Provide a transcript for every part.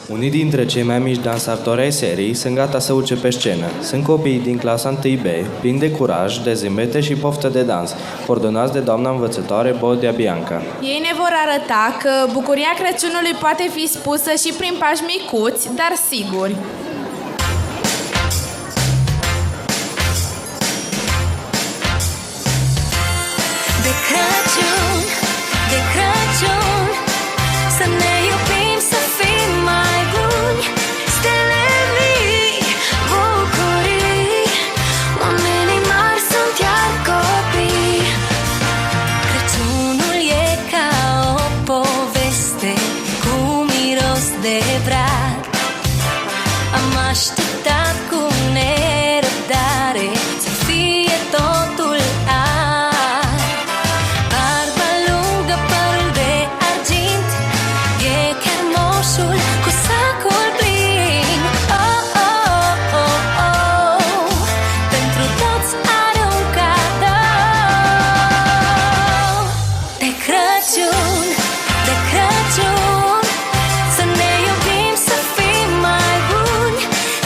Unii dintre cei mai mici dansatori ai serii sunt gata să urce pe scenă. Sunt copiii din clasa 1B, plini de curaj, de zâmbete și poftă de dans, coordonați de doamna învățătoare Bodia Bianca. Ei ne vor arăta că bucuria Crăciunului poate fi spusă și prin pași micuți, dar siguri. De Crăciun, de Crăciun, să ne iubim, să fim mai buni. Stele mii, bucurii, oamenii mari sunt iar copii. Crăciunul e ca o poveste cu miros de brad. Am așteptat cu nerăbdare să fie totul art. Barba lungă, părul de argint, e chiar moșul cu sacul plin. Oh, oh, oh, oh, pentru toți are un cadou. De Crăciun, de Crăciun, să ne iubim, să fim mai buni.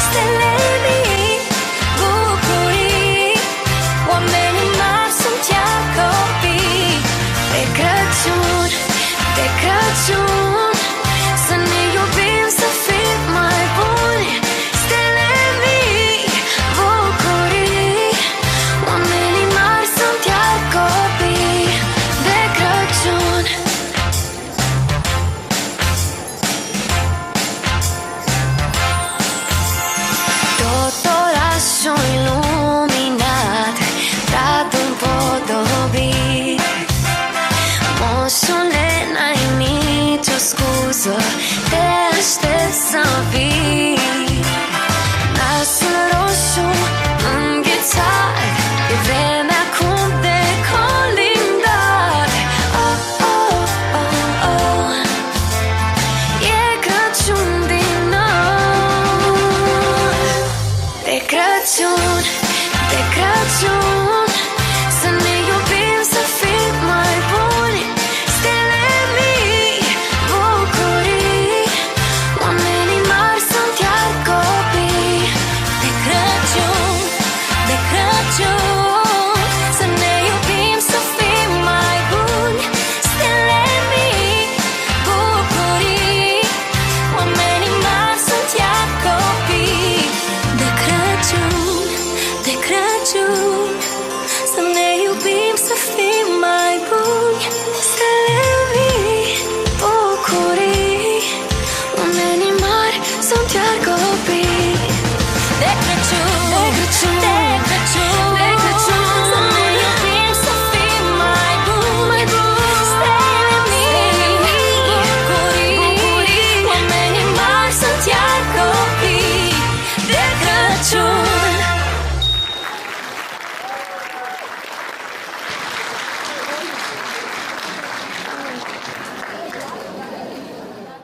Stele mii, bucurii, oamenii mari sunt iar copii. De Crăciun, de Crăciun, să ne iubim, să fim mai buni. Stele mii, bucurii, oamenii mari sunt iar copii. De Crăciun. Tot orașul iluminat, bradul împodobit. Moșule, n-ai nicio scuză, te aștept să vii. Nasul roșu înghețat, e vremea acum de colindat. Oh, oh, oh, oh, e Crăciun din nou. De Crăciun, de Crăciun, să ne iubim, să fim mai buni. Stele mii, bucurii, oamenii mari sunt iar copii. De Crăciun, de Crăciun, să ne iubim, să fim mai buni. Stele mii, bucurii, oamenii mari sunt iar copii. De Crăciun, de Crăciun, să ne iubim, să fim mai buni. Stele mii, bucurii, oamenii mari sunt iar copii. De Crăciun, de Crăciun, de Crăciun,